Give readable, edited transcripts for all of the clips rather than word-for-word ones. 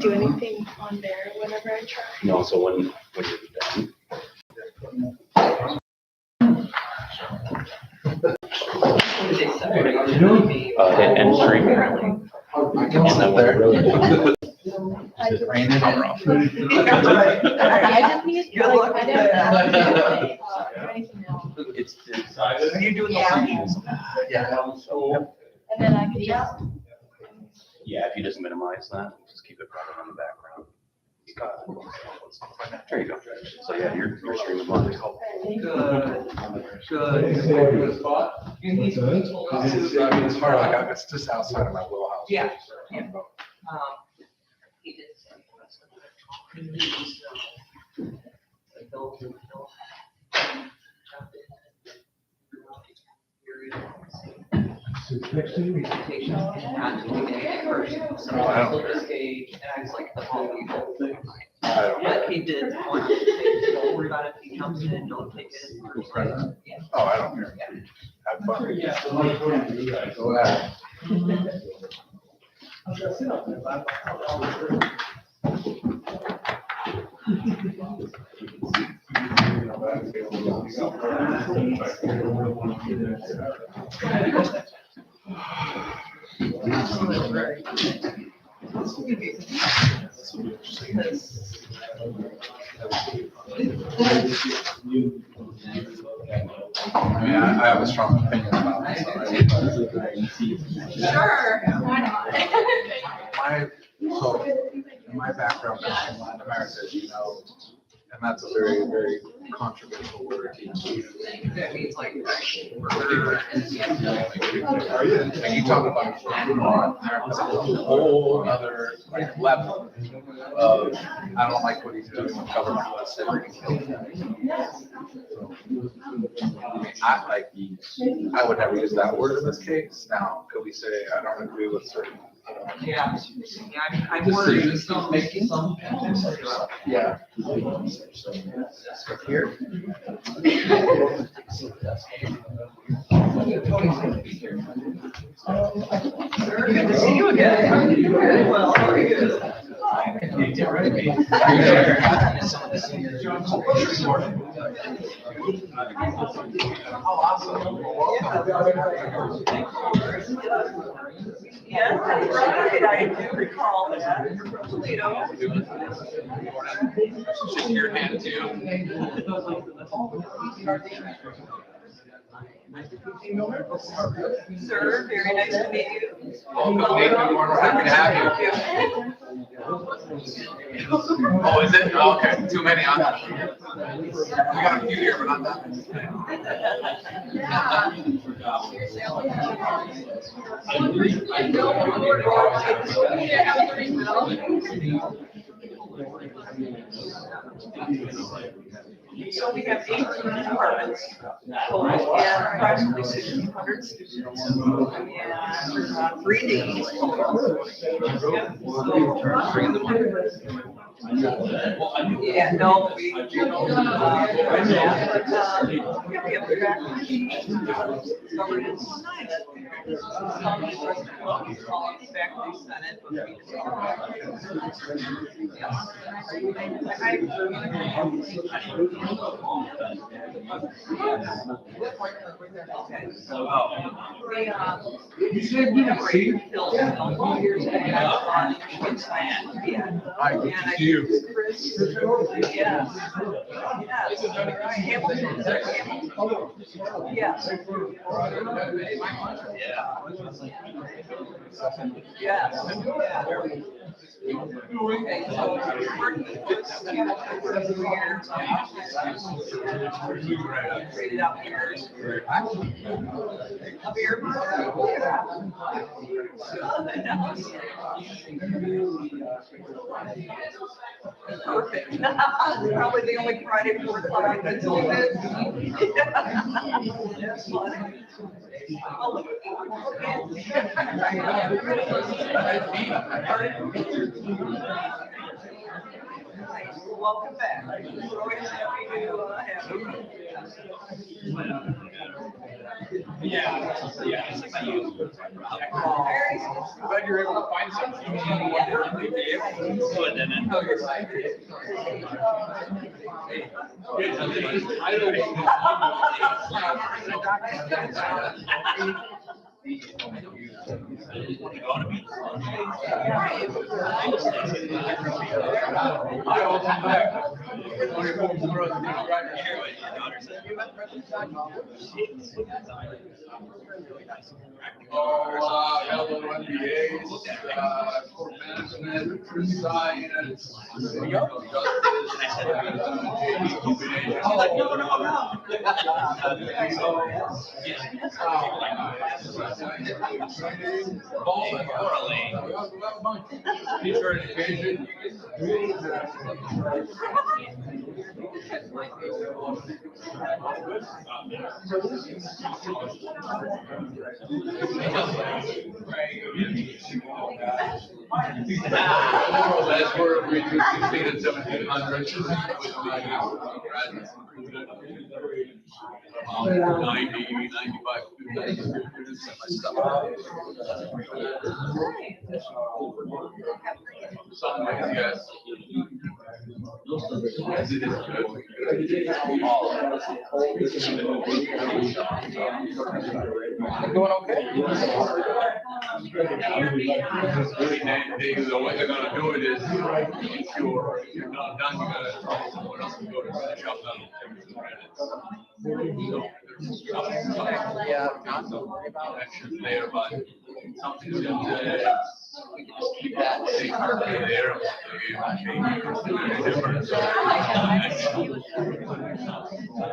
do anything on there whenever I try. No, so when you're done. Hit end string. And then when you're really done. I just, Raining or rough? I just need, like, I don't do anything else. It's. Are you doing the Yeah. And then I can just, Yeah, if you just minimize that, just keep it running in the background. There you go. So yeah, you're streaming live. Good. It's hard, like, it's just outside of my wheelhouse. Yeah. But he did want to say, don't worry about it, if he comes in, don't take it. Oh, I don't care. Have fun. Go ahead. I mean, I have a strong opinion about this. sure, why not? So, in my background is Latin America, as you know, and that's a very, very controversial word to use. That means like. And you talk about that's a whole other like level of, I don't like what he's doing with government. I would never use that word in this case. Now, could we say, I don't agree with certain, Yeah, I'm worried. making? Yeah. Here? Sir, good to see you again. Very well, how are you? Yes, that's right, I do recall that. You're from Toledo. Shake your hand too. Sir, very nice to meet you. Welcome, Nathan. We're happy to have you. Oh, is it? Oh, okay, too many on that. We got a few here, but not that So we have 18 departments, and approximately 1,600 students, and 3 days. Yeah, no, we have governance. Faculty senate, but we Hi, good to see you. Yeah. Yes. Okay, so you're working with students for 2 years. Traded out years. Up here. Perfect. Probably the only Friday before the I've been doing it. That's funny. Welcome back. We're always happy to have you. Glad you're able to find something. Oh, hello, NBAs, court management, science, teacher education. That's where we succeeded 1700. 90, 95 students. Some ways, yes. Yes, it is Doing okay? What they're gonna do it is, if you're not done, you gotta tell someone else to go to finish up that. Yeah, not to worry about it. Action there, but something's gonna, we can just keep that thing there.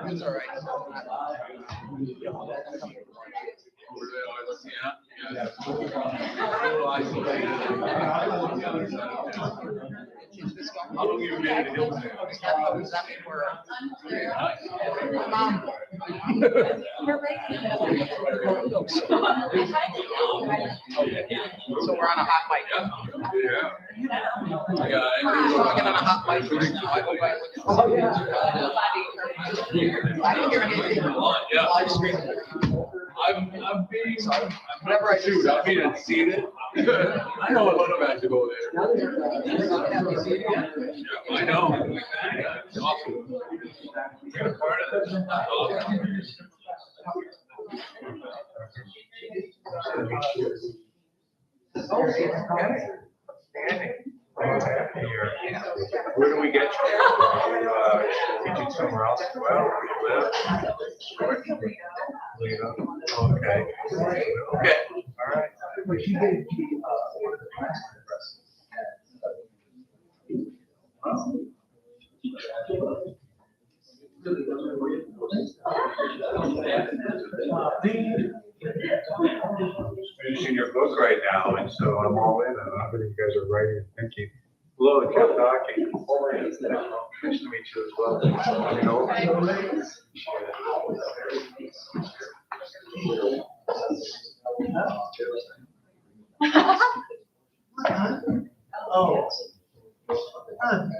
It's all right. How long you been in Hilton? Does that mean we're? Mom. So we're on a hot mic. Yeah. Yeah. So we're getting on a hot mic. I hope I look. Oh, yeah. I didn't hear anything. Yeah. Live stream. I'm being, whenever I shoot, I'm being seated. I know a lot of guys to go there. I know. It's awesome. You're a part of this. That's awesome. Where do we get you? Are you teaching somewhere else as well? Where do you live? Okay. Okay. All right. Finishing your book right now, and so I'm all in on what you guys are writing and thinking. Hello, Jeff Docking. Nice to meet you as well. Coming over. Oh.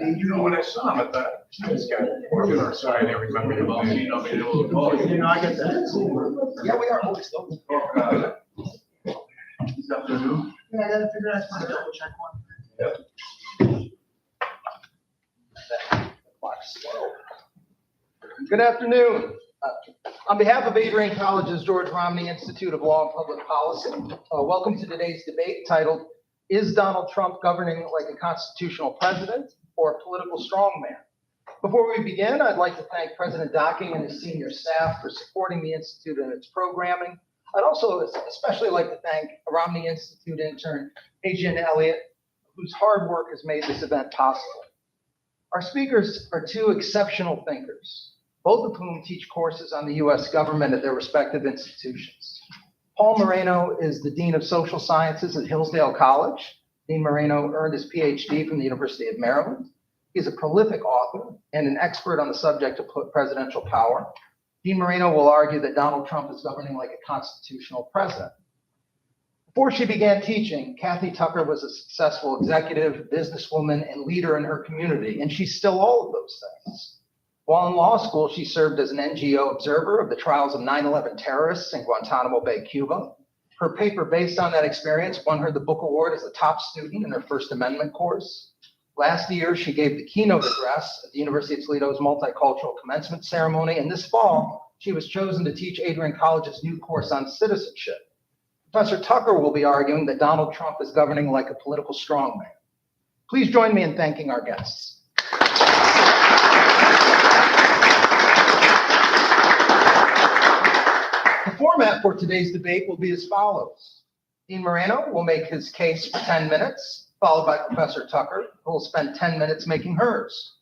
You know, when I saw him, I thought, this guy, working on side, I remember him. I get that. Yeah, we are always though. This afternoon. Yeah, I gotta figure out how to double check one. Good afternoon. On behalf of Adrian College's George Romney Institute of Law and Public Policy, welcome to today's debate titled, "Is Donald Trump Governing Like a Constitutional President or a Political Strongman?" Before we begin, I'd like to thank President Docking and his senior staff for supporting the Institute and its programming. I'd also especially like to thank Romney Institute intern Adrian Elliott, whose hard work has made this event possible. Our speakers are two exceptional thinkers, both of whom teach courses on the U.S. government at their respective institutions. Paul Moreno is the Dean of Social Sciences at Hillsdale College. Dean Moreno earned his PhD from the University of Maryland. He's a prolific author and an expert on the subject of presidential power. Dean Moreno will argue that Donald Trump is governing like a constitutional president. Before she began teaching, Kathy Tucker was a successful executive, businesswoman, and leader in her community, and she's still all of those things. While in law school, she served as an NGO observer of the trials of 9/11 terrorists in Guantanamo Bay, Cuba. Her paper based on that experience won her the book award as a top student in her First Amendment course. Last year, she gave the keynote address at the University of Toledo's multicultural commencement ceremony, and this fall, she was chosen to teach Adrian College's new course on citizenship. Professor Tucker will be arguing that Donald Trump is governing like a political strongman. Please join me in thanking our guests. The format for today's debate will be as follows. Dean Moreno will make his case for 10 minutes, followed by Professor Tucker, who will spend 10 minutes making hers.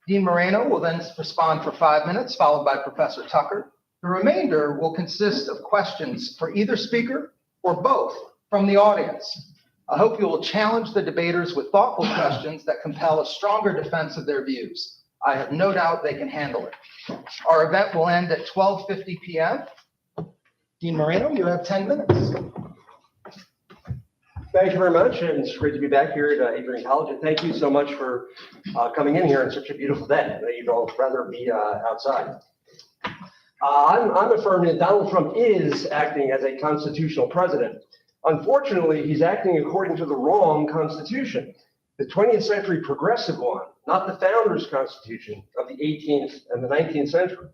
Dean Moreno will then respond for 5 minutes, followed by Professor Tucker. The remainder will consist of questions for either speaker or both from the audience. I hope you will challenge the debaters with thoughtful questions that compel a stronger defense of their views. I have no doubt they can handle it. Our event will end at 12:50 p.m. Dean Moreno, you have 10 minutes. Thank you very much, and it's great to be back here at Adrian College, and thank you so much for coming in here on such a beautiful day. I know you'd all rather be outside. I'm affirming that Donald Trump is acting as a constitutional president. Unfortunately, he's acting according to the wrong constitution, the 20th century progressive one, not the founders' constitution of the 18th and the 19th century.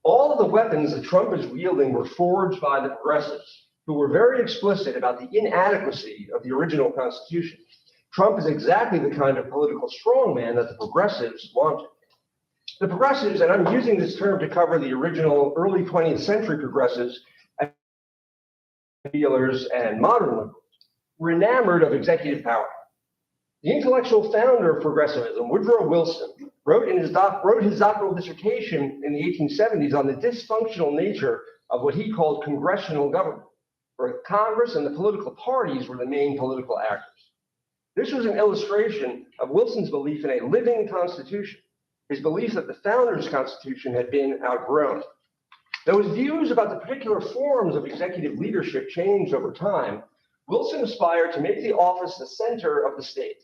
All of the weapons that Trump is wielding were forged by the progressives, who were very explicit about the inadequacy of the original Constitution. Trump is exactly the kind of political strongman that the progressives wanted. The progressives, and I'm using this term to cover the original early 20th century progressives, dealers, and modern liberals, were enamored of executive power. The intellectual founder of progressivism, Woodrow Wilson, wrote his doctoral dissertation in the 1870s on the dysfunctional nature of what he called congressional government, where Congress and the political parties were the main political actors. This was an illustration of Wilson's belief in a living constitution, his belief that the founders' constitution had been outgrown. Though his views about the particular forms of executive leadership changed over time, Wilson aspired to make the office the center of the state.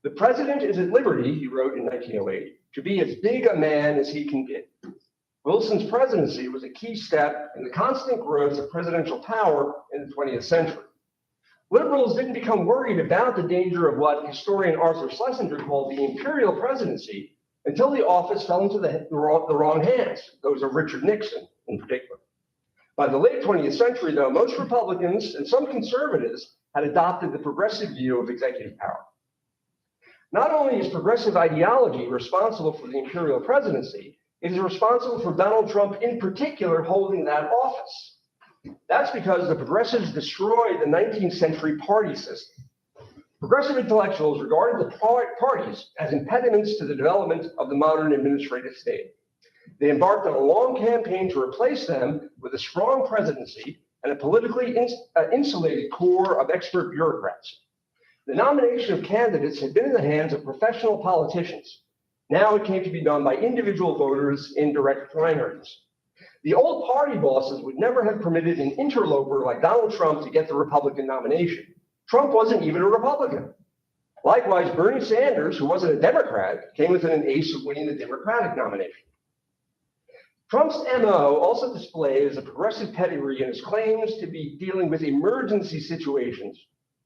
The president is at liberty, he wrote in 1908, to be as big a man as he can get. Wilson's presidency was a key step in the constant growth of presidential power in the 20th century. Liberals didn't become worried about the danger of what historian Arthur Schlesinger called the imperial presidency until the office fell into the wrong hands, those of Richard Nixon in particular. By the late 20th century, though, most Republicans and some conservatives had adopted the progressive view of executive power. Not only is progressive ideology responsible for the imperial presidency, it is responsible for Donald Trump in particular holding that office. That's because the progressives destroyed the 19th century party system. Progressive intellectuals regarded the parties as impediments to the development of the modern administrative state. They embarked on a long campaign to replace them with a strong presidency and a politically insulated core of expert bureaucrats. The nomination of candidates had been in the hands of professional politicians. Now it came to be done by individual voters in direct primaries. The old party bosses would never have permitted an interloper like Donald Trump to get the Republican nomination. Trump wasn't even a Republican. Likewise, Bernie Sanders, who wasn't a Democrat, came within an ace of winning the Democratic nomination. Trump's MO also displays a progressive pedigree in his claims to be dealing with emergency situations,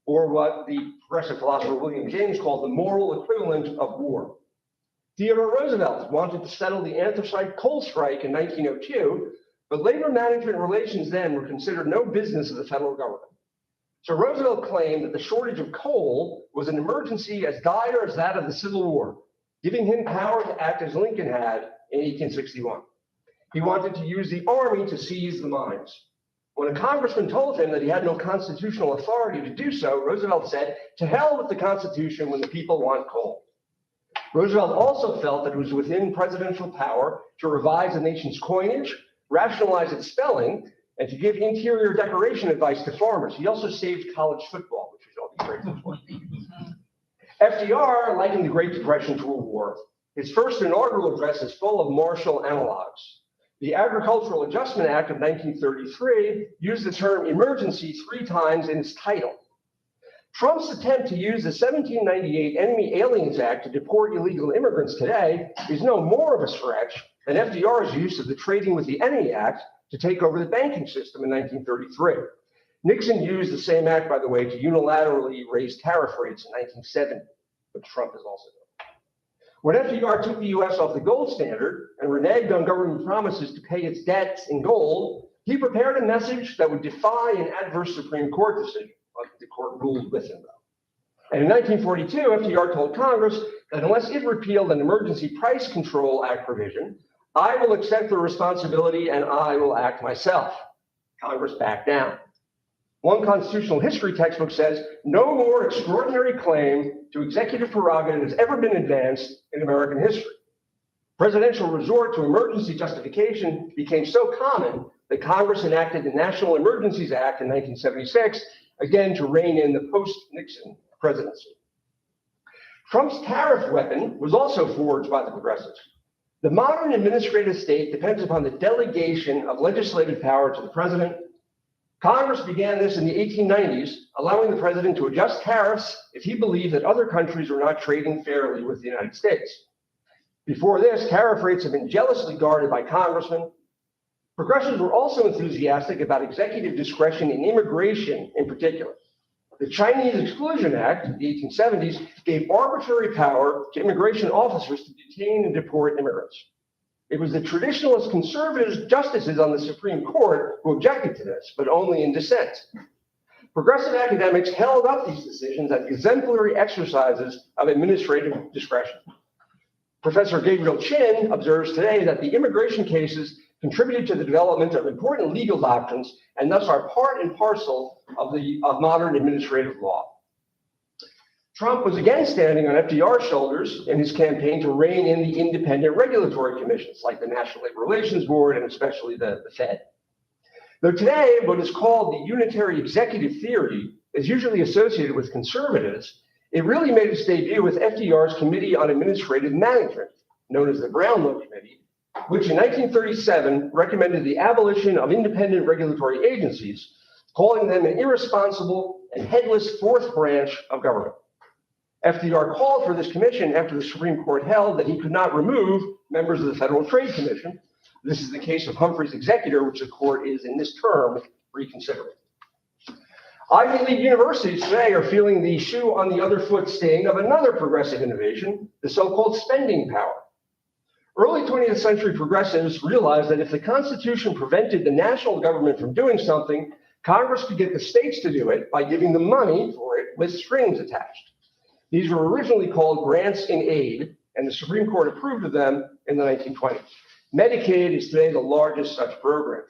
or what the progressive philosopher William James called the moral equivalent of war. Theodore Roosevelt wanted to settle the anthracite coal strike in 1902, but labor management relations then were considered no business of the federal government. So Roosevelt claimed that the shortage of coal was an emergency as dire as that of the Civil War, giving him power to act as Lincoln had in 1861. He wanted to use the army to seize the mines. When a congressman told him that he had no constitutional authority to do so, Roosevelt said, "To hell with the Constitution when the people want coal." Roosevelt also felt that it was within presidential power to revise the nation's coinage, rationalize its spelling, and to give interior decoration advice to farmers. He also saved college football, which we should all be grateful for. FDR likened the Great Depression to a war. His first inaugural address is full of Marshall analogs. The Agricultural Adjustment Act of 1933 used the term emergency 3 times in its title. Trump's attempt to use the 1798 Enemy Aliens Act to deport illegal immigrants today is no more of a stretch than FDR's use of the Trading with the Enemy Act to take over the banking system in 1933. Nixon used the same act, by the way, to unilaterally raise tariff rates in 1970, which Trump has also done. When FDR took the US off the gold standard and reneged on government promises to pay its debts in gold, he prepared a message that would defy an adverse Supreme Court decision, like the court ruled with him, though. And in 1942, FDR told Congress that unless it repealed an Emergency Price Control Act provision, I will accept the responsibility and I will act myself. Congress backed down. One constitutional history textbook says no more extraordinary claim to executive prerogative has ever been advanced in American history. Presidential resort to emergency justification became so common that Congress enacted the National Emergencies Act in 1976, again to rein in the post-Nixon presidency. Trump's tariff weapon was also forged by the progressives. The modern administrative state depends upon the delegation of legislative power to the president. Congress began this in the 1890s, allowing the president to adjust tariffs if he believed that other countries were not trading fairly with the United States. Before this, tariff rates have been jealously guarded by congressmen. Progressives were also enthusiastic about executive discretion in immigration in particular. The Chinese Exclusion Act of the 1870s gave arbitrary power to immigration officers to detain and deport immigrants. It was the traditionalist conservative justices on the Supreme Court who objected to this, but only in dissent. Progressive academics held up these decisions as exemplary exercises of administrative discretion. Professor Gabriel Chin observes today that the immigration cases contributed to the development of important legal doctrines and thus are part and parcel of modern administrative law. Trump was again standing on FDR's shoulders in his campaign to rein in the independent regulatory commissions like the National Labor Relations Board and especially the Fed. Though today what is called the unitary executive theory is usually associated with conservatives, it really made its debut with FDR's Committee on Administrative Management, known as the Brownlow Committee, which in 1937 recommended the abolition of independent regulatory agencies, calling them an irresponsible and headless fourth branch of government. FDR called for this commission after the Supreme Court held that he could not remove members of the Federal Trade Commission. This is the case of Humphrey's executor, which the court is in this term reconsidering. Ivy League universities today are feeling the shoe on the other foot sting of another progressive innovation, the so-called spending power. Early 20th century progressives realized that if the Constitution prevented the national government from doing something, Congress could get the states to do it by giving them money for it with strings attached. These were originally called grants in aid, and the Supreme Court approved of them in the 1920s. Medicaid is today the largest such program.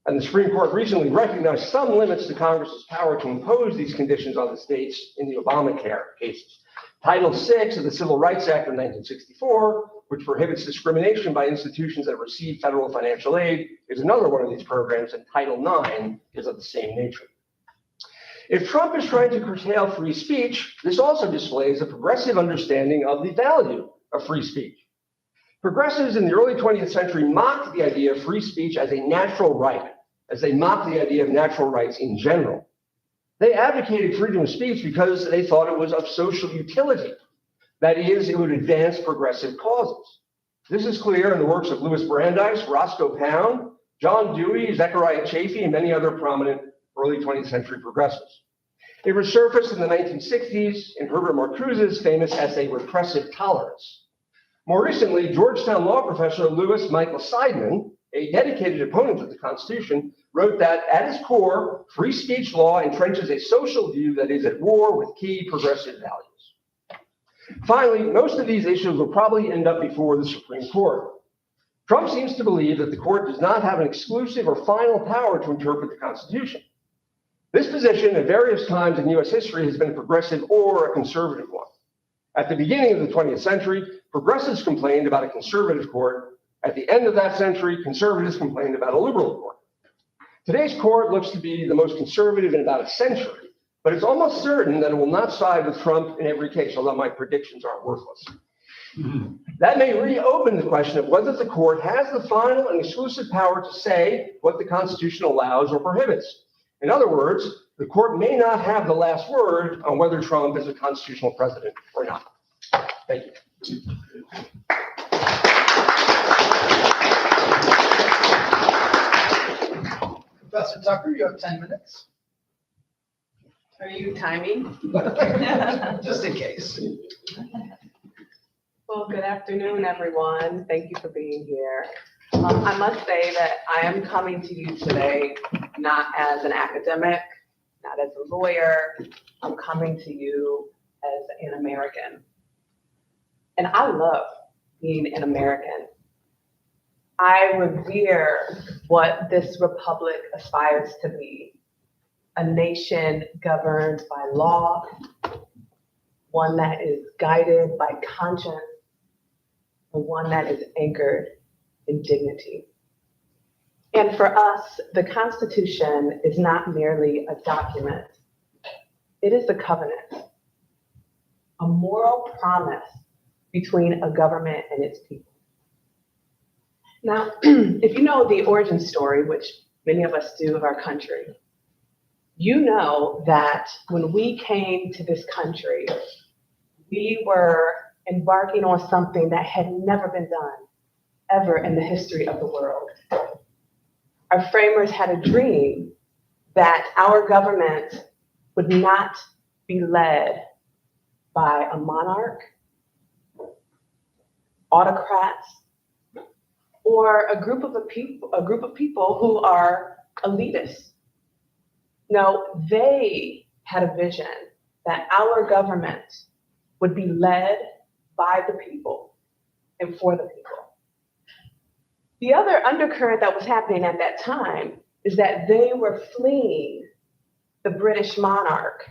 And the Supreme Court recently recognized some limits to Congress's power to impose these conditions on the states in the Obamacare cases. Title VI of the Civil Rights Act of 1964, which prohibits discrimination by institutions that receive federal financial aid, is another one of these programs, and Title IX is of the same nature. If Trump is trying to curtail free speech, this also displays a progressive understanding of the value of free speech. Progressives in the early 20th century mocked the idea of free speech as a natural right, as they mocked the idea of natural rights in general. They advocated freedom of speech because they thought it was of social utility. That is, it would advance progressive causes. This is clear in the works of Louis Brandeis, Roscoe Pound, John Dewey, Zechariah Chafee, and many other prominent early 20th century progressives. It resurfaced in the 1960s in Herbert Marcuse's famous essay, Repressive Tolerance. More recently, Georgetown law professor Louis Michael Seidman, a dedicated opponent of the Constitution, wrote that at its core, free speech law entrenches a social view that is at war with key progressive values. Finally, most of these issues will probably end up before the Supreme Court. Trump seems to believe that the court does not have an exclusive or final power to interpret the Constitution. This position at various times in US history has been a progressive or a conservative one. At the beginning of the 20th century, progressives complained about a conservative court. At the end of that century, conservatives complained about a liberal court. Today's court looks to be the most conservative in about a century, but it's almost certain that it will not side with Trump in every case, although my predictions aren't worthless. That may reopen the question of whether the court has the final and exclusive power to say what the Constitution allows or prohibits. In other words, The court may not have the last word on whether Trump is a constitutional president or not. Thank you. Professor Tucker, you have 10 minutes, Are you timing? just in case. Well, good afternoon, everyone. Thank you for being here. I must say that I am coming to you today not as an academic, not as a lawyer. I'm coming to you as an American. And I love being an American. I revere what this republic aspires to be, a nation governed by law, one that is guided by conscience, and one that is anchored in dignity. And for us, the Constitution is not merely a document. It is a covenant, a moral promise between a government and its people. Now, if you know the origin story, which many of us do of our country, you know that when we came to this country, we were embarking on something that had never been done ever in the history of the world. Our framers had a dream that our government would not be led by a monarch, autocrats, or a group of people who are elitists. No, they had a vision that our government would be led by the people and for the people. The other undercurrent that was happening at that time is that they were fleeing the British monarch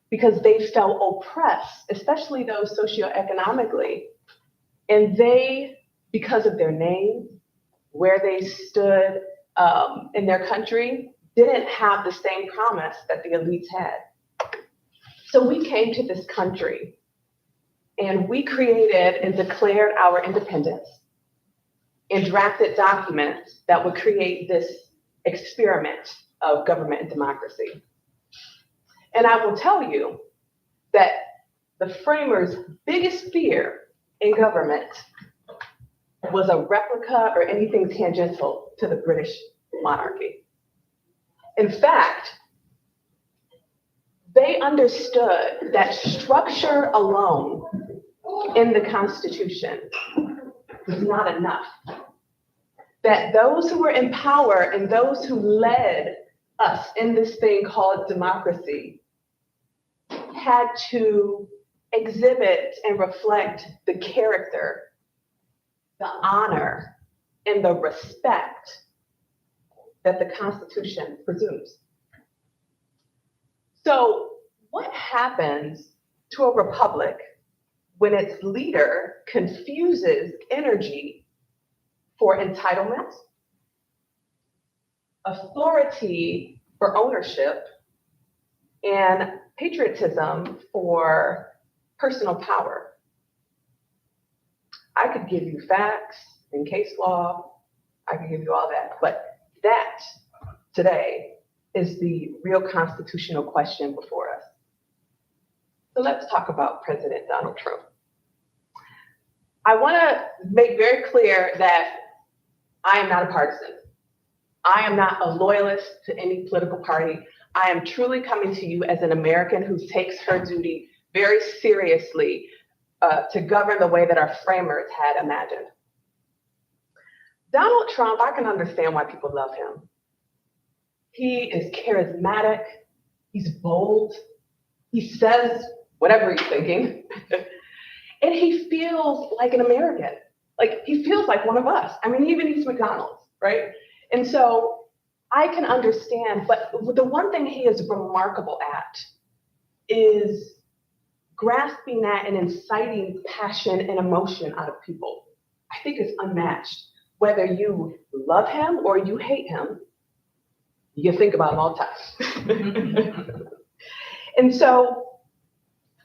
because they felt oppressed, especially those socioeconomically. And they, because of their name, where they stood in their country, didn't have the same promise that the elites had. So we came to this country and we created and declared our independence and drafted documents that would create this experiment of government and democracy. And I will tell you that the framers' biggest fear in government was a replica or anything tangential to the British monarchy. In fact, they understood that structure alone in the Constitution was not enough. That those who were in power and those who led us in this thing called democracy had to exhibit and reflect the character, the honor, and the respect that the Constitution presumes. So what happens to a republic when its leader confuses energy for entitlement, authority for ownership, and patriotism for personal power? I could give you facts and case law, I could give you all that, but that today is the real constitutional question before us. So let's talk about President Donald Trump. I want to make very clear that I am not a partisan. I am not a loyalist to any political party. I am truly coming to you as an American who takes her duty very seriously to govern the way that our framers had imagined. Donald Trump, I can understand why people love him. He is charismatic, he's bold, he says whatever he's thinking, and he feels like an American. Like, he feels like one of us. I mean, he even eats McDonald's, right? And so I can understand, but the one thing he is remarkable at is grasping that and inciting passion and emotion out of people. I think it's unmatched. Whether you love him or you hate him, you think about him all the time. And so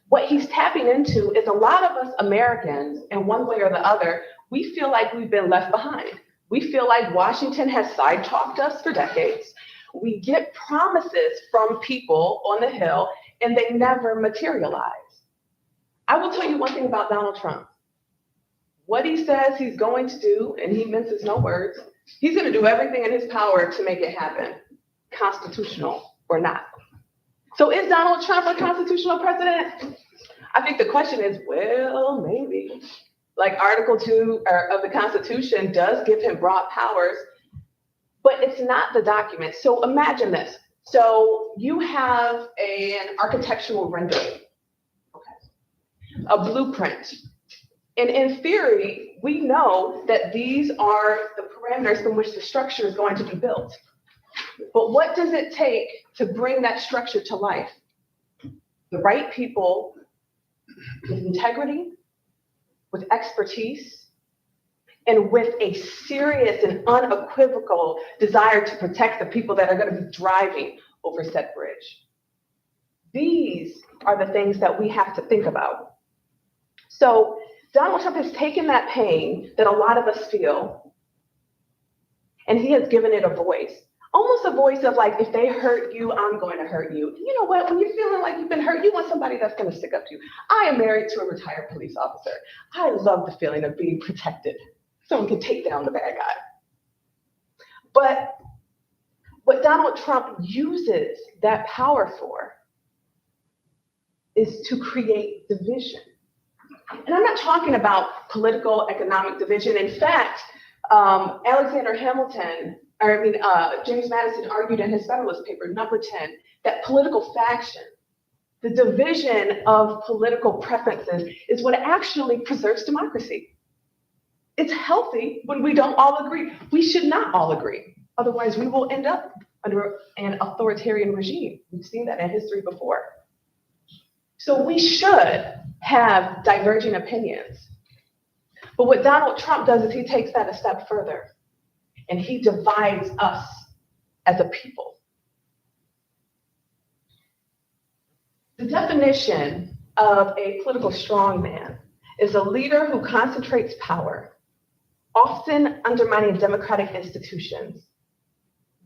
what he's tapping into is a lot of us Americans, in one way or the other, we feel like we've been left behind. We feel like Washington has side-talked us for decades. We get promises from people on the Hill and they never materialize. I will tell you one thing about Donald Trump. What he says he's going to do, and he minces no words, he's going to do everything in his power to make it happen, constitutional or not. So is Donald Trump a constitutional president? I think the question is, well, maybe. Like Article 2 of the Constitution does give him broad powers, but it's not the document. So imagine this. So you have an architectural rendering, okay, a blueprint. And in theory, we know that these are the parameters from which the structure is going to be built. But what does it take to bring that structure to life? The right people with integrity, with expertise, and with a serious and unequivocal desire to protect the people that are going to be driving over said bridge. These are the things that we have to think about. So Donald Trump has taken that pain that a lot of us feel, and he has given it a voice. Almost a voice of like, if they hurt you, I'm going to hurt you. You know what? When you're feeling like you've been hurt, you want somebody that's going to stick up to you. I am married to a retired police officer. I love the feeling of being protected. Someone can take down the bad guy. But what Donald Trump uses that power for is to create division. And I'm not talking about political, economic division. In fact, James Madison argued in his Federalist paper, number 10, that political faction, the division of political preferences, is what actually preserves democracy. It's healthy when we don't all agree. We should not all agree. Otherwise, we will end up under an authoritarian regime. We've seen that in history before. So we should have diverging opinions. But what Donald Trump does is he takes that a step further and he divides us as a people. The definition of a political strongman is a leader who concentrates power, often undermining democratic institutions,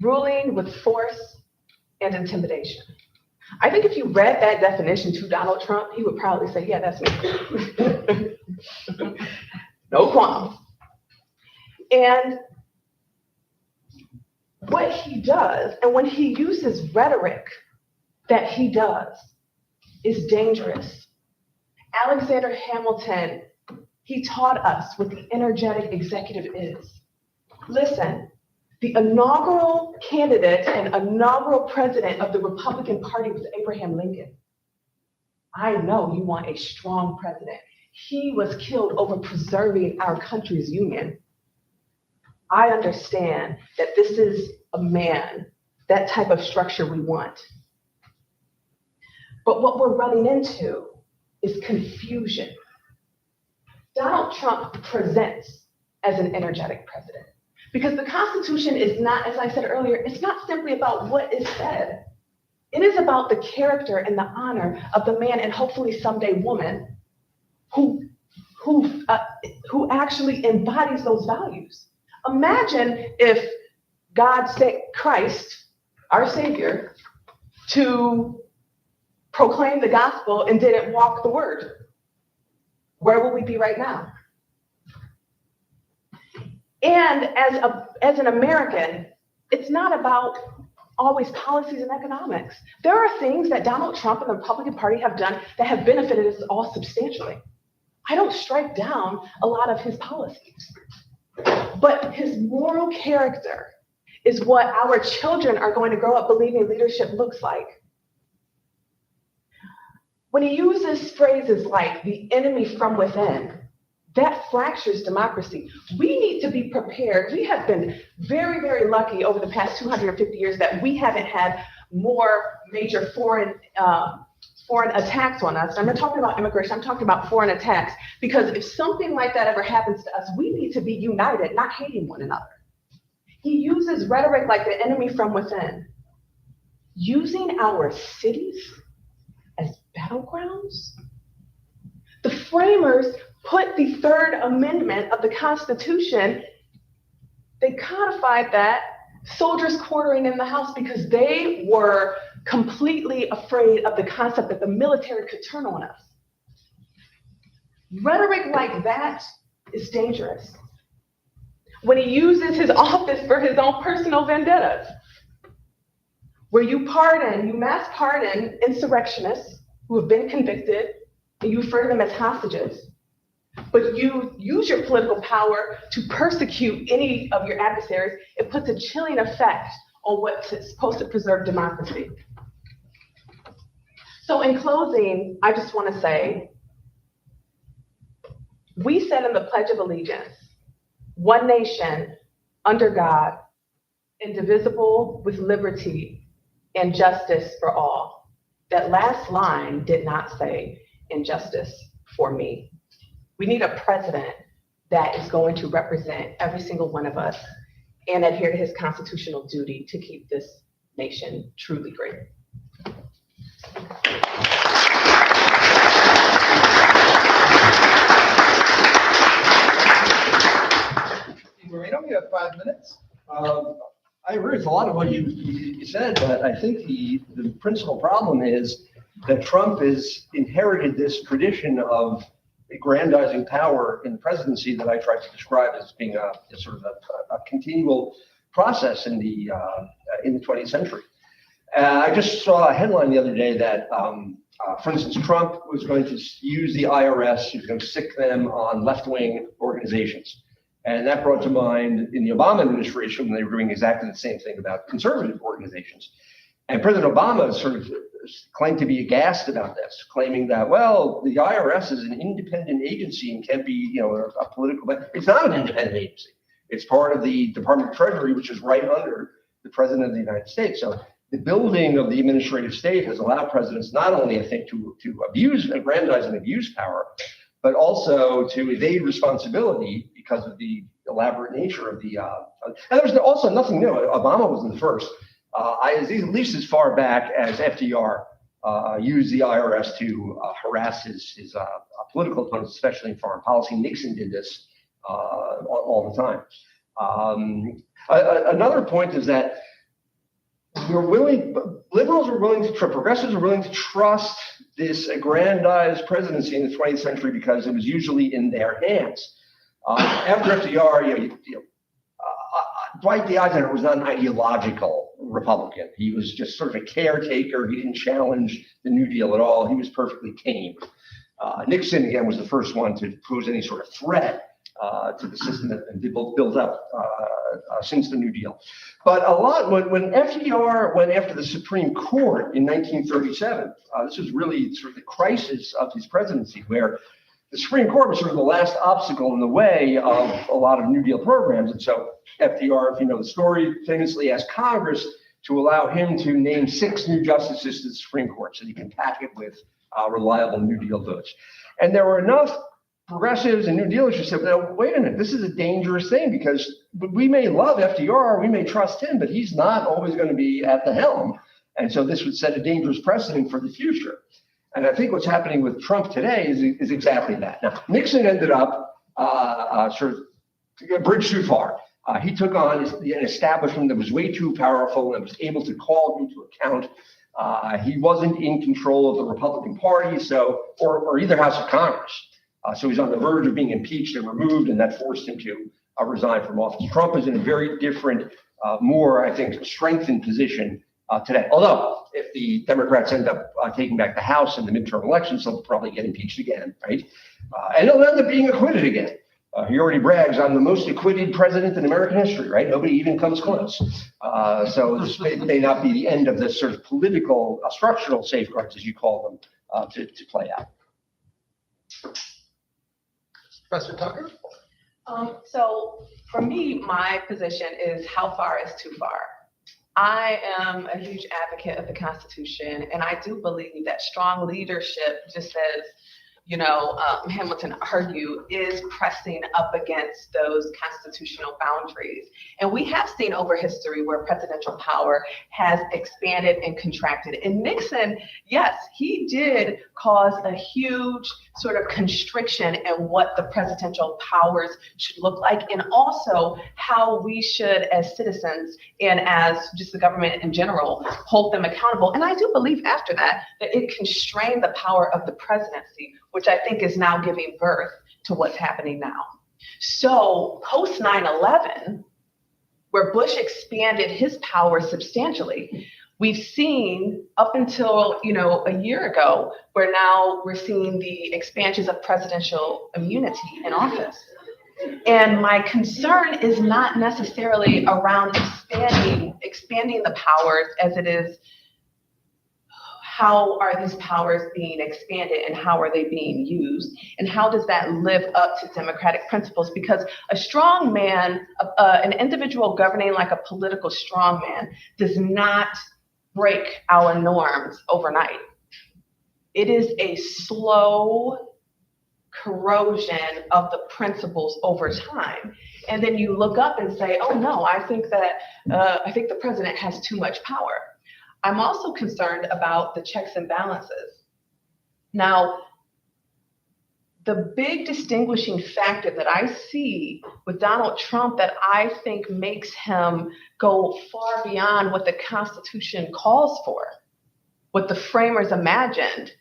ruling with force and intimidation. I think if you read that definition to Donald Trump, he would probably say, yeah, that's me. No qualms. And what he does, and when he uses rhetoric that he does, is dangerous. Alexander Hamilton, he taught us what the energetic executive is. Listen, the inaugural candidate and inaugural president of the Republican Party was Abraham Lincoln. I know you want a strong president. He was killed over preserving our country's union. I understand that this is a man, that type of structure we want. But what we're running into is confusion. Donald Trump presents as an energetic president. Because the Constitution is not, as I said earlier, it's not simply about what is said. It is about the character and the honor of the man and hopefully someday woman who actually embodies those values. Imagine if God sent Christ, our Savior, to proclaim the gospel and didn't walk the word. Where would we be right now? And as an American, it's not about always policies and economics. There are things that Donald Trump and the Republican Party have done that have benefited us all substantially. I don't strike down a lot of his policies, but his moral character is what our children are going to grow up believing leadership looks like. When he uses phrases like the enemy from within, that fractures democracy. We need to be prepared. We have been very, very lucky over the past 250 years that we haven't had more major foreign attacks on us. I'm not talking about immigration, I'm talking about foreign attacks. Because if something like that ever happens to us, we need to be united, not hating one another. He uses rhetoric like the enemy from within, using our cities as battlegrounds. The framers put the Third Amendment of the Constitution, they codified that soldiers quartering in the house because they were completely afraid of the concept that the military could turn on us. Rhetoric like that is dangerous. When he uses his office for his own personal vendettas, where you mass pardon insurrectionists who have been convicted, and you refer to them as hostages, but you use your political power to persecute any of your adversaries, it puts a chilling effect on what's supposed to preserve democracy. So in closing, I just want to say, we said in the Pledge of Allegiance, one nation under God, indivisible with liberty and justice for all. That last line did not say injustice for me. We need a president that is going to represent every single one of us and adhere to his constitutional duty to keep this nation truly great. Marino, you have 5 minutes. I agree with a lot of what you said, but I think the principal problem is that Trump has inherited this tradition of aggrandizing power in the presidency that I tried to describe as being a sort of a continual process in the 20th century. I just saw a headline the other day that, for instance, Trump was going to use the IRS, he was going to sick them on left-wing organizations. And that brought to mind in the Obama administration when they were doing exactly the same thing about conservative organizations. And President Obama sort of claimed to be aghast about this, claiming that, well, the IRS is an independent agency and can't be, a political, but it's not an independent agency. It's part of the Department of Treasury, which is right under the President of the United States. So the building of the administrative state has allowed presidents not only, I think, to aggrandize and abuse power, but also to evade responsibility because of the elaborate nature of the. And there was also nothing new. Obama wasn't the first. At least as far back as FDR used the IRS to harass his political opponents, especially in foreign policy. Nixon did this all the time. Another point is that liberals are willing to, progressives are willing to trust this aggrandized presidency in the 20th century because it was usually in their hands. After FDR, Dwight D. Eisenhower was not an ideological Republican. He was just sort of a caretaker. He didn't challenge the New Deal at all. He was perfectly tame. Nixon, again, was the first one to pose any sort of threat to the system that had been built up since the New Deal. But a lot, when FDR went after the Supreme Court in 1937, this was really sort of the crisis of his presidency, where the Supreme Court was sort of the last obstacle in the way of a lot of New Deal programs. And so FDR, if you know the story, famously asked Congress to allow him to name 6 new justices to the Supreme Court so he can pack it with reliable New Deal votes. And there were enough progressives and New Dealers who said, well, wait a minute, this is a dangerous thing because we may love FDR, we may trust him, but he's not always going to be at the helm. And so this would set a dangerous precedent for the future. And I think what's happening with Trump today is exactly that. Now, Nixon ended up sort of a bridge too far. He took on an establishment that was way too powerful and was able to call him to account. He wasn't in control of the Republican Party, or either House of Congress. So he's on the verge of being impeached and removed, and that forced him to resign from office. Trump is in a very different, more, I think, strengthened position today. Although, if the Democrats end up taking back the House in the midterm elections, they'll probably get impeached again, right? And he'll end up being acquitted again. He already brags, I'm the most acquitted president in American history, right? Nobody even comes close. So this may not be the end of this sort of political, structural safeguards, as you call them, to play out. Professor Tucker? So for me, my position is how far is too far? I am a huge advocate of the Constitution, and I do believe that strong leadership just says, Hamilton argued, is pressing up against those constitutional boundaries. And we have seen over history where presidential power has expanded and contracted. And Nixon, yes, he did cause a huge sort of constriction in what the presidential powers should look like, and also how we should, as citizens and as just the government in general, hold them accountable. And I do believe after that it constrained the power of the presidency, which I think is now giving birth to what's happening now. So post 9/11, where Bush expanded his power substantially, we've seen up until, a year ago, where now we're seeing the expansions of presidential immunity in office. And my concern is not necessarily around expanding the powers as it is, how are these powers being expanded and how are they being used? And how does that live up to democratic principles? Because a strong man, an individual governing like a political strongman, does not break our norms overnight. It is a slow corrosion of the principles over time. And then you look up and say, oh no, I think the president has too much power. I'm also concerned about the checks and balances. Now, the big distinguishing factor that I see with Donald Trump that I think makes him go far beyond what the Constitution calls for, what the framers imagined,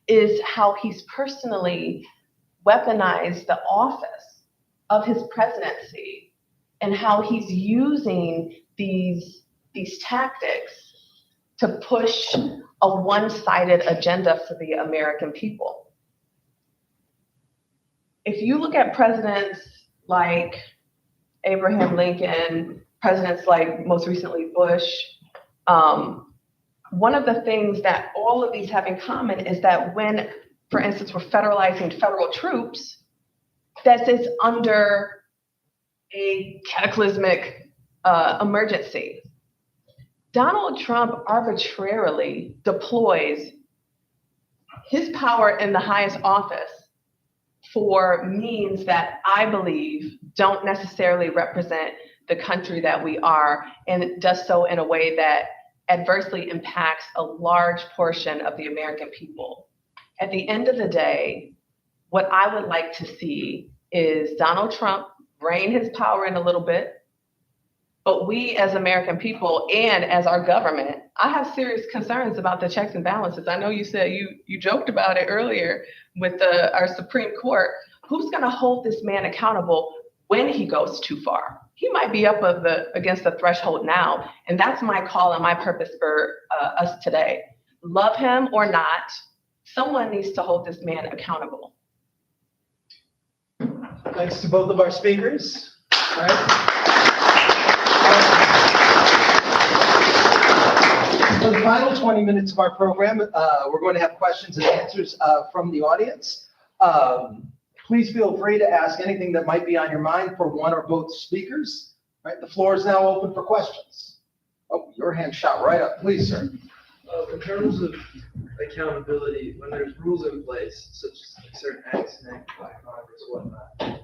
is how he's personally weaponized the office of his presidency and how he's using these tactics to push a one-sided agenda for the American people. If you look at presidents like Abraham Lincoln, presidents like most recently Bush, one of the things that all of these have in common is that when, for instance, we're federalizing federal troops, that is under a cataclysmic emergency. Donald Trump arbitrarily deploys his power in the highest office for means that I believe don't necessarily represent the country that we are, and it does so in a way that adversely impacts a large portion of the American people. At the end of the day, what I would like to see is Donald Trump rein his power in a little bit. But we as American people and as our government, I have serious concerns about the checks and balances. I know you said you joked about it earlier with our Supreme Court. Who's going to hold this man accountable when he goes too far? He might be up against the threshold now, and that's my call and my purpose for us today. Love him or not, someone needs to hold this man accountable. Thanks to both of our speakers. All right. For the final 20 minutes of our program, we're going to have questions and answers from the audience. Please feel free to ask anything that might be on your mind for one or both speakers. Right, the floor is now open for questions. Oh, your hand shot right up. Please, sir. In terms of accountability, when there's rules in place, such as like certain acts enacted by Congress and whatnot,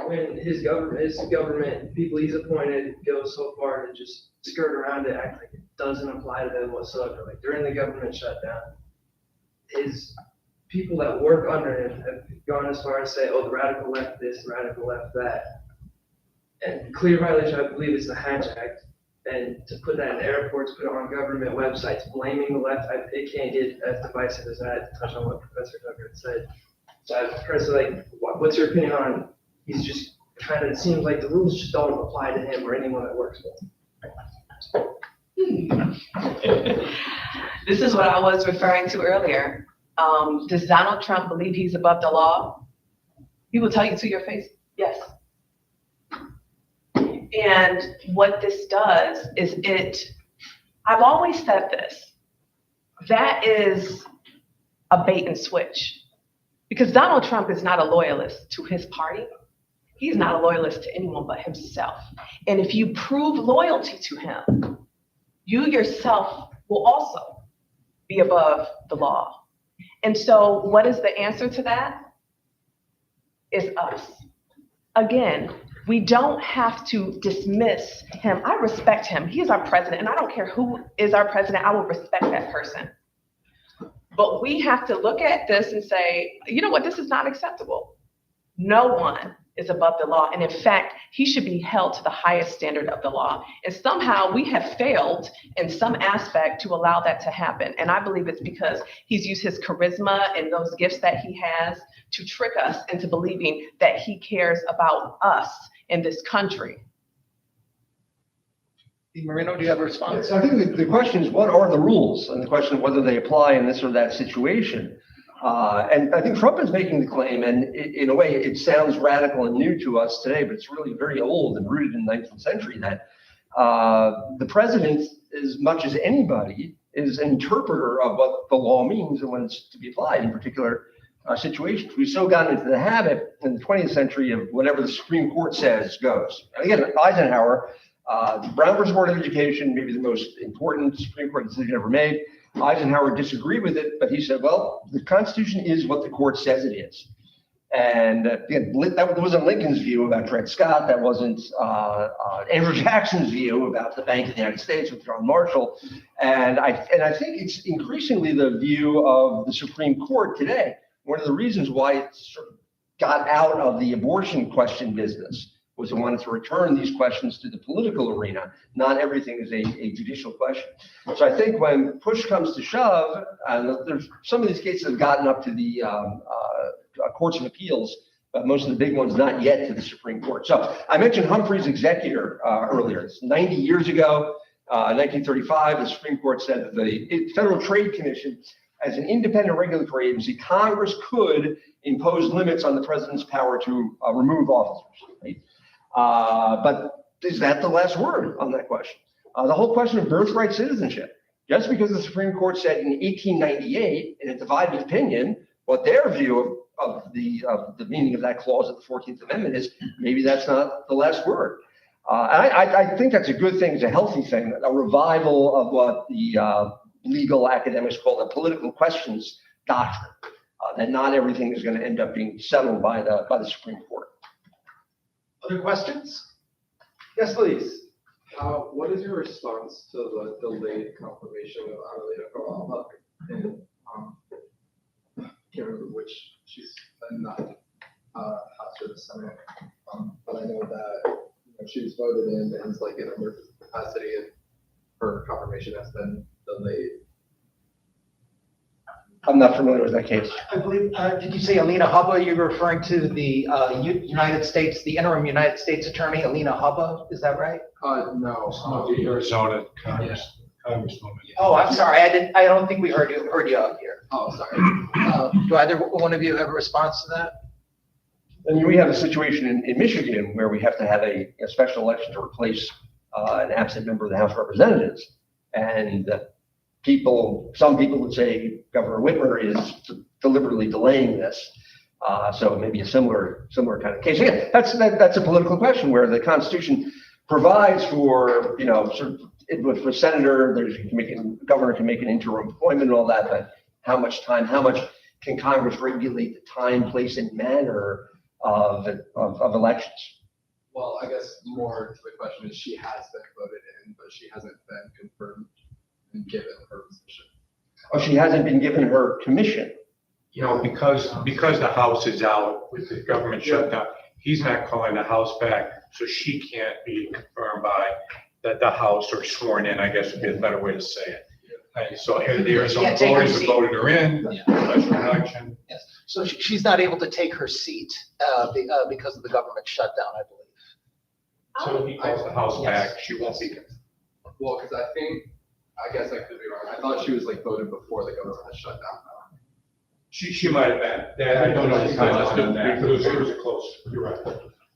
when his government, people he's appointed, go so far to just skirt around it, act like it doesn't apply to them whatsoever. Like during the government shutdown, his people that work under him have gone as far as say, oh, the radical left this, the radical left that. And clear violation, I believe, is the Hatch Act. And to put that in airports, put it on government websites, blaming the left, it can't get as divisive as that, to touch on what Professor Tucker had said. So I personally, like, what's your opinion on, he's just kind of, it seems like the rules just don't apply to him or anyone that works with him. This is what I was referring to earlier. Does Donald Trump believe he's above the law? He will tell you to your face, yes. And what this does is I've always said this, that is a bait and switch. Because Donald Trump is not a loyalist to his party. He's not a loyalist to anyone but himself. And if you prove loyalty to him, you yourself will also be above the law. And so what is the answer to that? Is us. Again, we don't have to dismiss him. I respect him. He is our president, and I don't care who is our president. I will respect that person. But we have to look at this and say, you know what, this is not acceptable. No one is above the law. And in fact, he should be held to the highest standard of the law. And somehow we have failed in some aspect to allow that to happen. And I believe it's because he's used his charisma and those gifts that he has to trick us into believing that he cares about us in this country. Marino, do you have a response? So I think the question is, what are the rules? And the question of whether they apply in this or that situation. And I think Trump is making the claim, and in a way, it sounds radical and new to us today, but it's really very old and rooted in the 19th century, that the president, as much as anybody, is an interpreter of what the law means and when it's to be applied in particular situations. We've so gotten into the habit in the 20th century of whatever the Supreme Court says goes. And again, Eisenhower, Brown versus Board of Education, maybe the most important Supreme Court decision ever made. Eisenhower disagreed with it, but he said, well, the Constitution is what the court says it is. And again, that wasn't Lincoln's view about Dred Scott. That wasn't Andrew Jackson's view about the Bank of the United States with John Marshall. And I think it's increasingly the view of the Supreme Court today. One of the reasons why it sort of got out of the abortion question business was it wanted to return these questions to the political arena. Not everything is a judicial question. So I think when push comes to shove, there's some of these cases have gotten up to the courts of appeals, but most of the big ones not yet to the Supreme Court. So I mentioned Humphrey's executor earlier. It's 90 years ago, 1935, the Supreme Court said that the Federal Trade Commission, as an independent regulatory agency, Congress could impose limits on the president's power to remove officers. Right? But is that the last word on that question? The whole question of birthright citizenship. Just because the Supreme Court said in 1898 in a divided opinion what their view of the meaning of that clause of the 14th Amendment is, maybe that's not the last word. I think that's a good thing. It's a healthy thing, a revival of what the legal academics call the political questions doctrine, that not everything is going to end up being settled by the Supreme Court. Other questions? Yes, please. What is your response to the delayed confirmation of Adelina Corrales? And can't remember which, she's not House or the Senate, but I know that she was voted in and is like in emergency capacity, and her confirmation has been delayed. I'm not familiar with that case. I believe, did you say Alina Hubba? You're referring to the United States, the interim United States Attorney, Alina Hubba, is that right? No. The Arizona Congresswoman. Oh, I'm sorry, I don't think we heard you out here. Oh, sorry. Do either one of you have a response to that? I mean, we have a situation in Michigan where we have to have a special election to replace an absent member of the House of Representatives. And some people would say Governor Whitmer is deliberately delaying this. So maybe a similar kind of case. Again, that's a political question where the Constitution provides for, sort of, with a senator, governor can make an interim appointment and all that, but how much can Congress regulate the time, place, and manner of elections? Well, I guess more to the question is she has been voted in, but she hasn't been confirmed and given her position. Oh, she hasn't been given her commission. Because the House is out with the government shutdown, he's not calling the House back, so she can't be confirmed by the House or sworn in, I guess would be a better way to say it. And so the Arizona voters have voted her in, special election. Yes. So she's not able to take her seat because of the government shutdown, I believe. So if he calls the House back, she won't be confirmed. Well, because I guess I could be wrong. I thought she was like voted before the government shut down. She might have been. I don't know the timeline on that. It was close. You're right.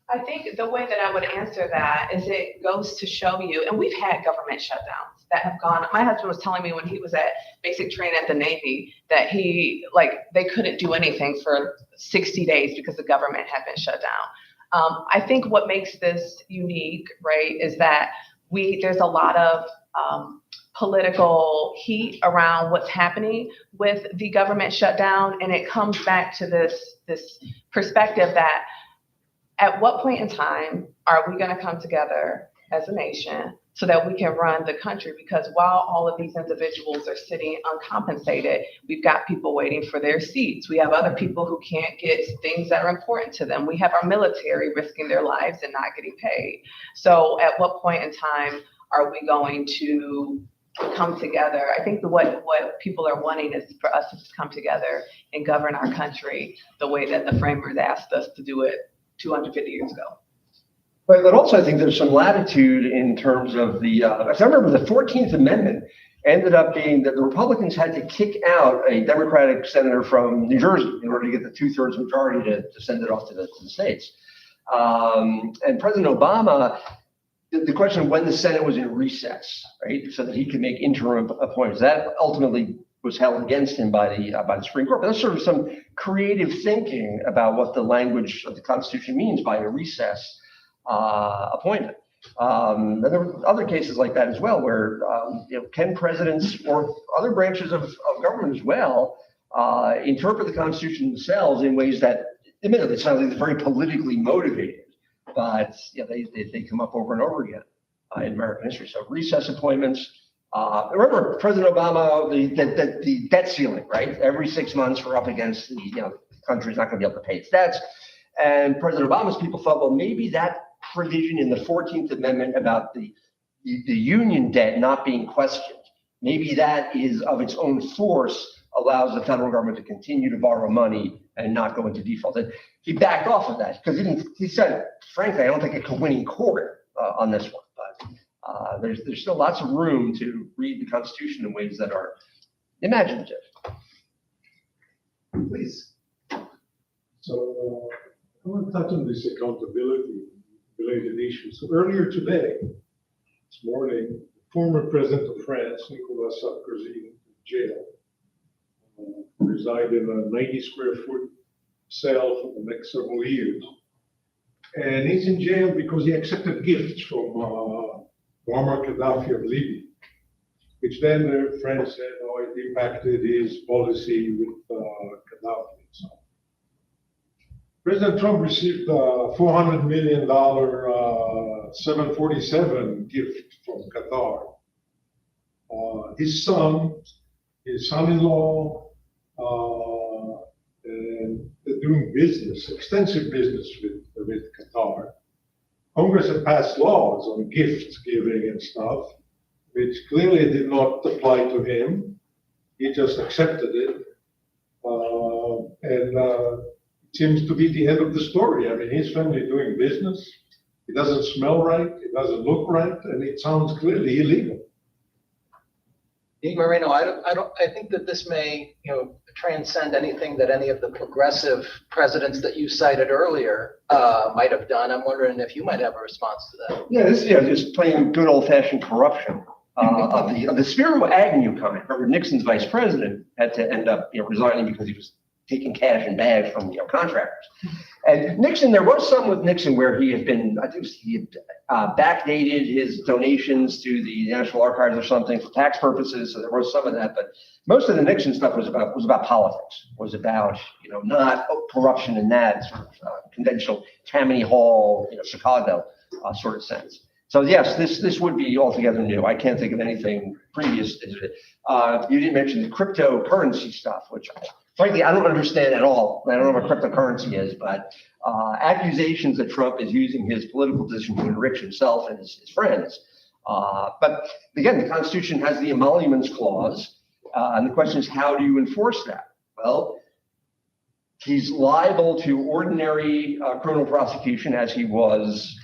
I think the way that I would answer that is it goes to show you, and we've had government shutdowns that have gone. My husband was telling me when he was at basic training at the Navy that they couldn't do anything for 60 days because the government had been shut down. I think what makes this unique, right, is that there's a lot of political heat around what's happening with the government shutdown. And it comes back to this perspective that at what point in time are we going to come together as a nation so that we can run the country? Because while all of these individuals are sitting uncompensated, we've got people waiting for their seats. We have other people who can't get things that are important to them. We have our military risking their lives and not getting paid. So at what point in time are we going to come together? I think what people are wanting is for us to just come together and govern our country the way that the framers asked us to do it 250 years ago. But also, I think there's some latitude in terms of the, I remember the 14th Amendment ended up being that the Republicans had to kick out a Democratic senator from New Jersey in order to get the 2/3 majority to send it off to the states. And President Obama, the question of when the Senate was in recess, right, so that he could make interim appointments, that ultimately was held against him by the Supreme Court. But that's sort of some creative thinking about what the language of the Constitution means by a recess appointment. And there were other cases like that as well, where can presidents or other branches of government as well interpret the Constitution themselves in ways that, admittedly, it's not very politically motivated, but they come up over and over again in American history. So recess appointments. Remember President Obama, the debt ceiling, right? Every 6 months we're up against the country's not going to be able to pay its debts. And President Obama's people thought, well, maybe that provision in the 14th Amendment about the union debt not being questioned, maybe that is of its own force allows the federal government to continue to borrow money and not go into default. And he backed off of that because he said, frankly, I don't think it could win in court on this one. But there's still lots of room to read the Constitution in ways that are imaginative. Please. So I want to touch on this accountability related issue. So earlier today, this morning, former president of France, Nicolas Sarkozy, in jail, reside in a 90 square foot cell for the next several years. And he's in jail because he accepted gifts from Muammar Gaddafi of Libya, which then their friends said, oh, it impacted his policy with Gaddafi. So President Trump received a $400 million 747 gift from Qatar. His son-in-law, and they're doing business, extensive business with Qatar. Congress had passed laws on gift giving and stuff, which clearly did not apply to him. He just accepted it. And it seems to be the end of the story. I mean, his family doing business. It doesn't smell right. It doesn't look right. And it sounds clearly illegal. Moreno, I think that this may, transcend anything that any of the progressive presidents that you cited earlier might have done. I'm wondering if you might have a response to that. Yeah, this is just plain good old-fashioned corruption of the Spiro Agnew kind. Remember, Nixon's vice president had to end up resigning because he was taking cash and bags from contractors. And Nixon, there was some with Nixon where he had been, I think he had backdated his donations to the National Archives or something for tax purposes. So there was some of that, but most of the Nixon stuff was about politics, was about not corruption in that sort of conventional Tammany Hall, Chicago sort of sense. So yes, this would be altogether new. I can't think of anything previous to it. You didn't mention the cryptocurrency stuff, which frankly, I don't understand at all. I don't know what cryptocurrency is, but accusations that Trump is using his political position to enrich himself and his friends. But again, the Constitution has the emoluments clause. And the question is, how do you enforce that? Well, he's liable to ordinary criminal prosecution as he was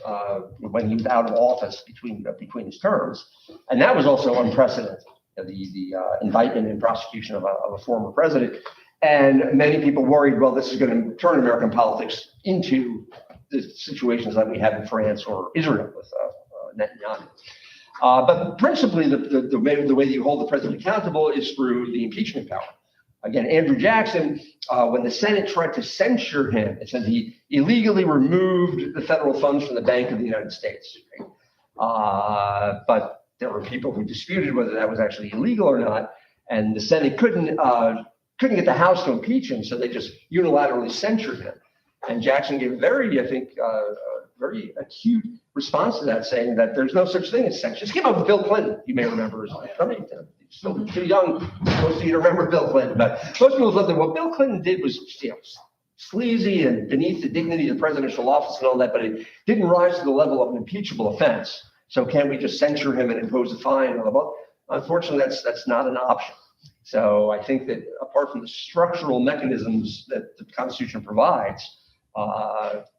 when he was out of office between his terms. And that was also unprecedented, the indictment and prosecution of a former president. And many people worried, well, this is going to turn American politics into the situations that we have in France or Israel with Netanyahu. But principally, the way that you hold the president accountable is through the impeachment power. Again, Andrew Jackson, when the Senate tried to censure him, it said he illegally removed the federal funds from the Bank of the United States. Right? But there were people who disputed whether that was actually illegal or not. And the Senate couldn't get the House to impeach him, so they just unilaterally censured him. And Jackson gave a very, I think, very acute response to that, saying that there's no such thing as censure. Just came up with Bill Clinton, you may remember. Still too young, most of you to remember Bill Clinton, but most people thought that what Bill Clinton did was, sleazy and beneath the dignity of the presidential office and all that, but it didn't rise to the level of an impeachable offense. So can't we just censure him and impose a fine? Well, unfortunately, that's not an option. So I think that apart from the structural mechanisms that the Constitution provides,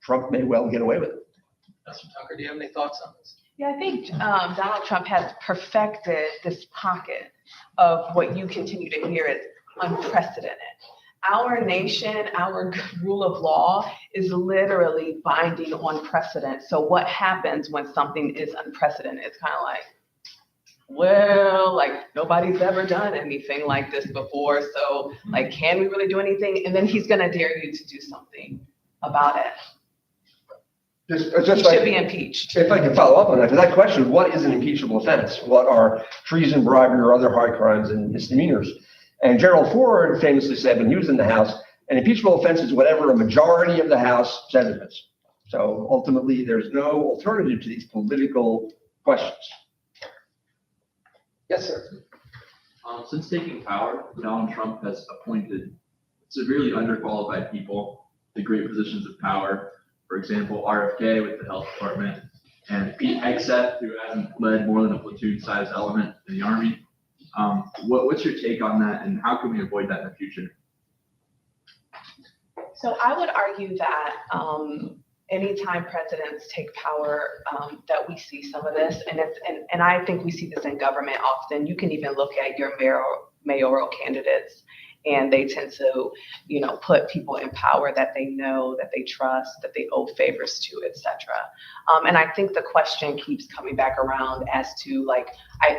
Trump may well get away with it. Mr. Tucker, do you have any thoughts on this? Yeah, I think Donald Trump has perfected this pocket of what you continue to hear is unprecedented. Our nation, our rule of law is literally binding on precedent. So what happens when something is unprecedented? It's kind of like, well, like nobody's ever done anything like this before. So like, can we really do anything? And then he's going to dare you to do something about it. He should be impeached. If I can follow up on that, to that question, what is an impeachable offense? What are treason, bribery, or other high crimes and misdemeanors? And Gerald Ford famously said when he was in the House, an impeachable offense is whatever a majority of the House says it is. So ultimately, there's no alternative to these political questions. Yes, sir. Since taking power, Donald Trump has appointed severely underqualified people to great positions of power. For example, RFK with the health department, and Pete Hegseth, who hasn't led more than a platoon-sized element in the Army. What's your take on that, and how can we avoid that in the future? So I would argue that anytime presidents take power, that we see some of this, and I think we see this in government often. You can even look at your mayoral candidates, and they tend to, put people in power that they know, that they trust, that they owe favors to, etc. And I think the question keeps coming back around as to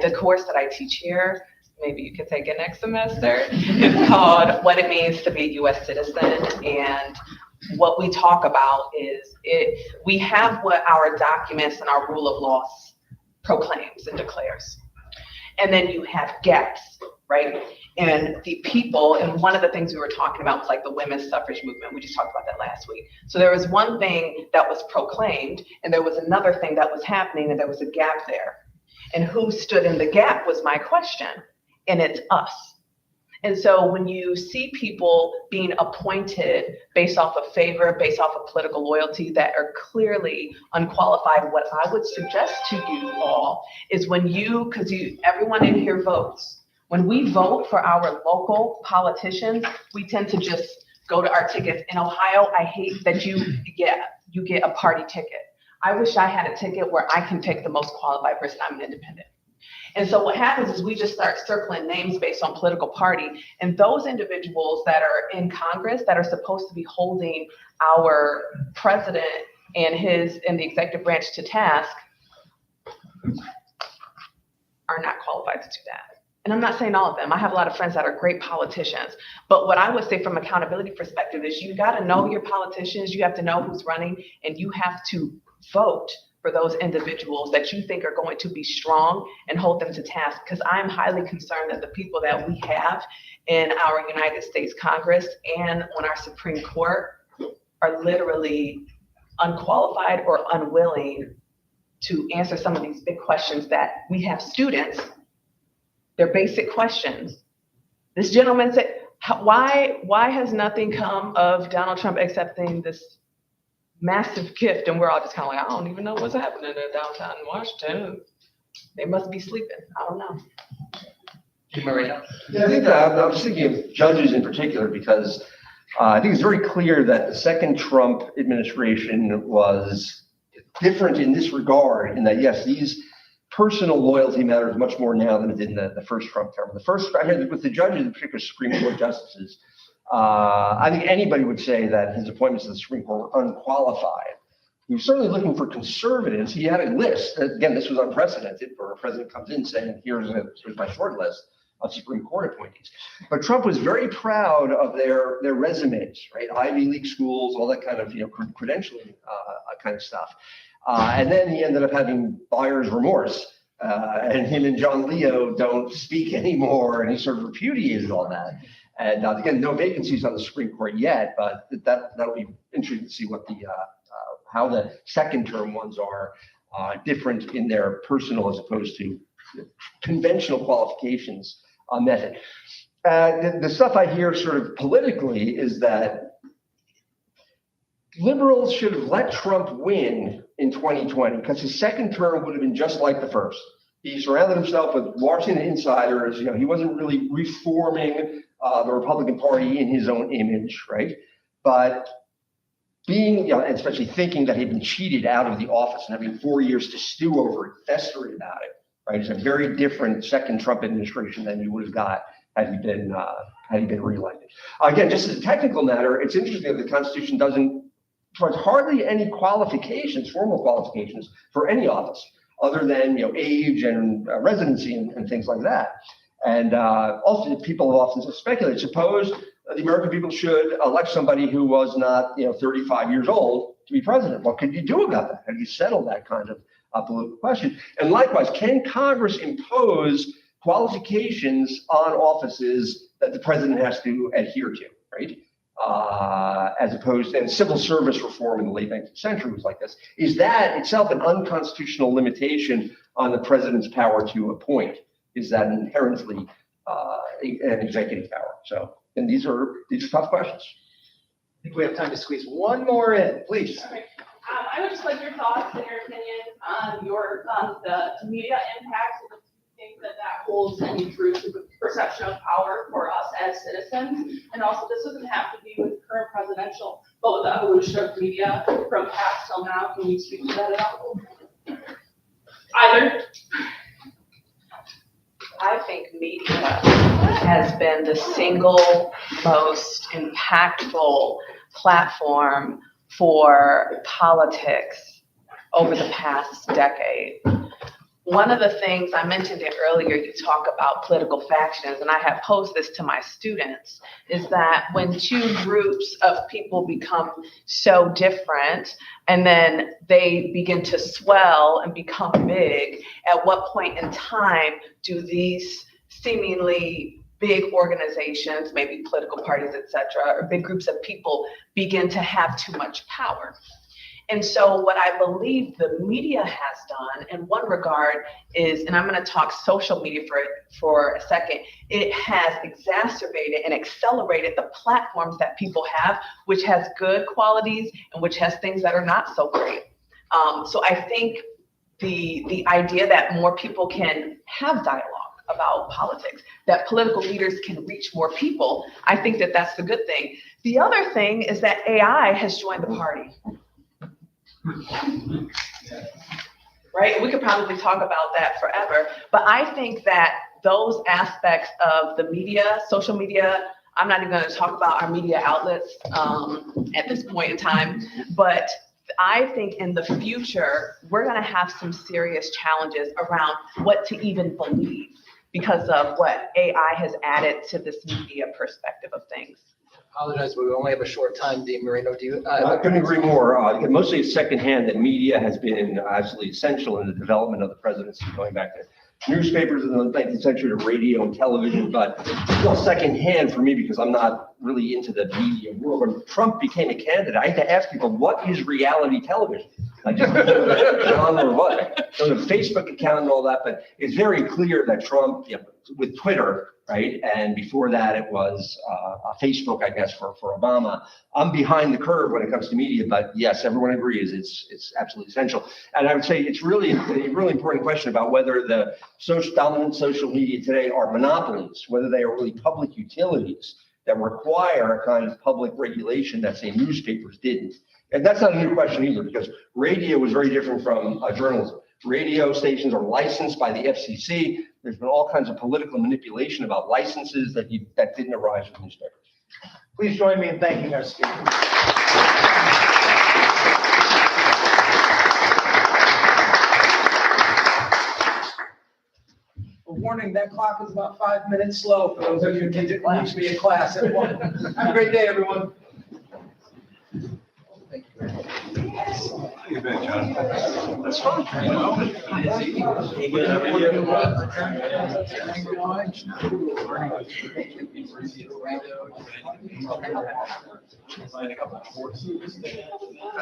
the course that I teach here. Maybe you could take it next semester. It's called What It Means to Be a U.S. Citizen. And what we talk about is we have what our documents and our rule of law proclaims and declares. And then you have gaps, right? And the people, and one of the things we were talking about was the women's suffrage movement. We just talked about that last week. So there was one thing that was proclaimed, and there was another thing that was happening, and there was a gap there. And who stood in the gap was my question, and it's us. And so when you see people being appointed based off of favor, based off of political loyalty that are clearly unqualified, what I would suggest to you all is because everyone in here votes. When we vote for our local politicians, we tend to just go to our tickets. In Ohio, I hate that you get a party ticket. I wish I had a ticket where I can pick the most qualified person. I'm an independent. And so what happens is we just start circling names based on political party. And those individuals that are in Congress that are supposed to be holding our president and the executive branch to task are not qualified to do that. And I'm not saying all of them. I have a lot of friends that are great politicians. But what I would say from accountability perspective is you got to know your politicians. You have to know who's running, and you have to vote for those individuals that you think are going to be strong and hold them to task. Because I'm highly concerned that the people that we have in our United States Congress and on our Supreme Court are literally unqualified or unwilling to answer some of these big questions that we have students. They're basic questions. This gentleman said, why has nothing come of Donald Trump accepting this massive gift? And we're all just kind of I don't even know what's happening in downtown Washington. They must be sleeping. I don't know. Yeah, I think that I was thinking of judges in particular because I think it's very clear that the second Trump administration was different in this regard, in that, yes, these personal loyalty matters much more now than it did in the first Trump term. The first, I mean, with the judges, in particular Supreme Court justices, I think anybody would say that his appointments to the Supreme Court were unqualified. He was certainly looking for conservatives. He had a list. Again, this was unprecedented, where a president comes in saying, here's my short list of Supreme Court appointees. But Trump was very proud of their resumes, right? Ivy League schools, all that kind of credentialing kind of stuff. And then he ended up having buyer's remorse And him and John Leo don't speak anymore, and he sort of repudiated all that. And again, no vacancies on the Supreme Court yet, but that'll be interesting to see what how the second term ones are different in their personal as opposed to conventional qualifications method. The stuff I hear sort of politically is that liberals should have let Trump win in 2020 because his second term would have been just like the first. He surrounded himself with Washington insiders. You know, he wasn't really reforming the Republican Party in his own image, right? But being, you know, and especially thinking that he'd been cheated out of the office and having 4 years to stew over it, festering about it, right? It's a very different second Trump administration than he would have got had he been reelected. Again, just as a technical matter, it's interesting that the Constitution doesn't provide hardly any qualifications, formal qualifications for any office other than, you know, age and residency and things like that. And also people have often speculated, suppose the American people should elect somebody who was not, you know, 35 years old to be president. What could you do about that? How do you settle that kind of political question? And likewise, can Congress impose qualifications on offices that the president has to adhere to, right? As opposed to, and civil service reform in the late 19th century was like this. Is that itself an unconstitutional limitation on the president's power to appoint? Is that inherently an executive power? So, and these are tough questions. I think we have time to squeeze one more in, please. Okay. I would just like your thoughts and your opinion on the media impact and the things that holds any truth to the perception of power for us as citizens. And also, this doesn't have to be with current presidential, but with the evolution of media from past till now. Can you speak to that at all? Either. I think media has been the single most impactful platform for politics over the past decade. One of the things I mentioned it earlier, you talk about political factions, and I have posed this to my students, is that when two groups of people become so different and then they begin to swell and become big, at what point in time do these seemingly big organizations, maybe political parties, et cetera, or big groups of people begin to have too much power? And so what I believe the media has done in one regard is, and I'm going to talk social media for a second, it has exacerbated and accelerated the platforms that people have, which has good qualities and which has things that are not so great. So I think the idea that more people can have dialogue about politics, that political leaders can reach more people, I think that that's the good thing. The other thing is that AI has joined the party. Right? We could probably talk about that forever, but I think that those aspects of the media, social media, I'm not even going to talk about our media outlets at this point in time, but I think in the future, we're going to have some serious challenges around what to even believe because of what AI has added to this media perspective of things. Apologize, but we only have a short time. Dean Marino, do you? I couldn't agree more. Mostly it's secondhand that media has been absolutely essential in the development of the presidency, going back to newspapers in the 19th century to radio and television, but it's all secondhand for me because I'm not really into the media world. When Trump became a candidate, I had to ask people, what is reality television? Like, John or what? So the Facebook account and all that, but it's very clear that Trump, you know, with Twitter, right? And before that, it was Facebook, I guess, for Obama. I'm behind the curve when it comes to media, but yes, everyone agrees it's absolutely essential. And I would say it's really a really important question about whether the dominant social media today are monopolies, whether they are really public utilities that require a kind of public regulation that, say, newspapers didn't. And that's not a new question either, because radio was very different from journalism. Radio stations are licensed by the FCC. There's been all kinds of political manipulation about licenses that didn't arise with newspapers. Please join me in thanking our speakers. A warning, that clock is about 5 minutes slow for those of you who didn't reach me in class at 1. Have a great day, everyone. Thank you. You bet, John. That's fun.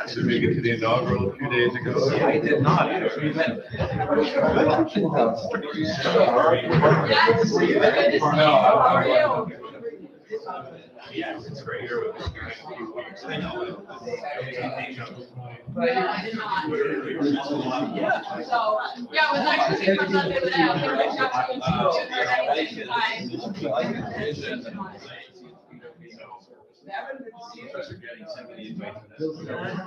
Did we get to the inaugural a few days ago? I did not. Yes, good to see you. How are you? Yeah, it's great. I know. So, yeah, it was actually thinking about that the other day. I was gonna reach out to you and see if there's anything to find.